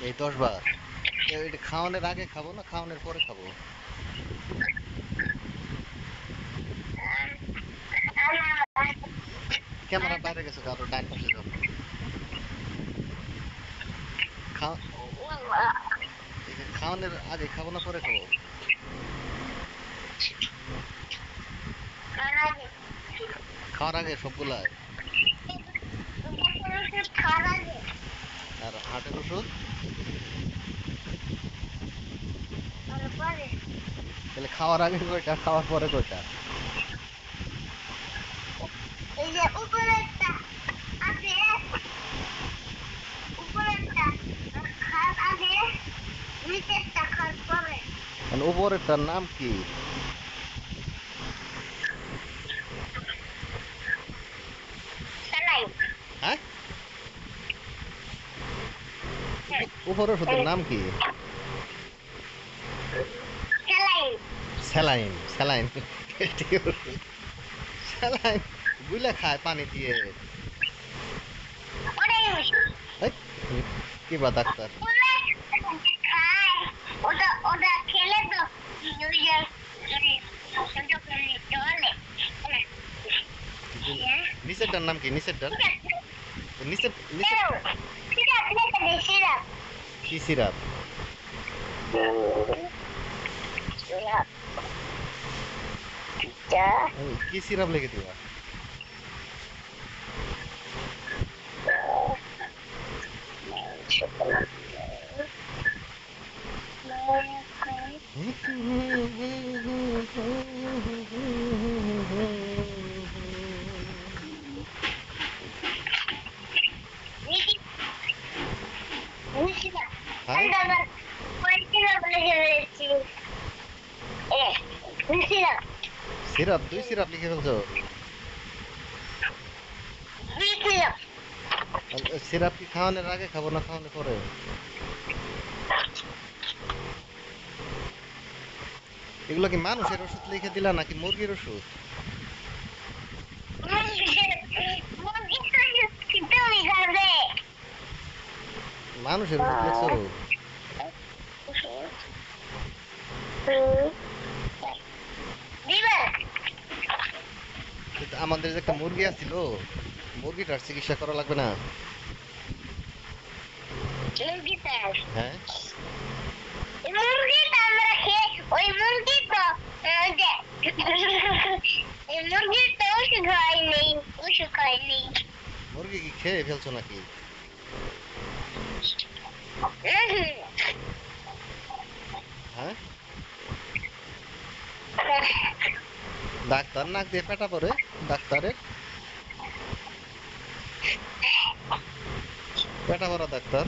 এই 10 বার। এটা খাওয়ানোর আগে খাবো না খাওয়ানোর পরে খাবো? ক্যামেরা বাইরে গেছে কারো ডান পাশে যাও। খাওয়ানোর আগে খাবো না পরে খাবো? খাওয়ার আগে সবগুলাই? আর হার্টের ওষুধ? তাহলে খাওয়ার আগে কয়টা খাওয়ার পরে কয়টা? মানে উপরেরটার নাম কি? হ্যাঁ, উপরের ওষুধের নাম কি? স্যালাইন। স্যালাইন স্যালাইন বুইলা খায় পানি দিয়ে। এই, কি বা ডাক্তার? নিচেরটার নাম কি? নিচেরটার নিচের নিচের কি সিরাপ? কি সিরাপ লিখে দিবা? হ্যাঁ, সিরাপ 2 সিরাপ লিখে ফেলছো? সিরাপ কি খাওয়ানোর আগে খাবো না খাওয়ানোর পরে? এগুলো কি মানুষের ওষুধ লিখে দিলা নাকি মুরগির ওষুধ? মানুষের ওষুধ লিখছো? কিন্তু আমাদের যে একটা মুরগি আছিল, মুরগিটার চিকিৎসা করা লাগবে না? হ্যাঁ, মুরগি কি খেয়ে ফেলছো নাকি? হ্যাঁ, ডাক্তার নাক দিয়ে পেটা পড়ে ডাক্তারের? পেটা পড়া ডাক্তার?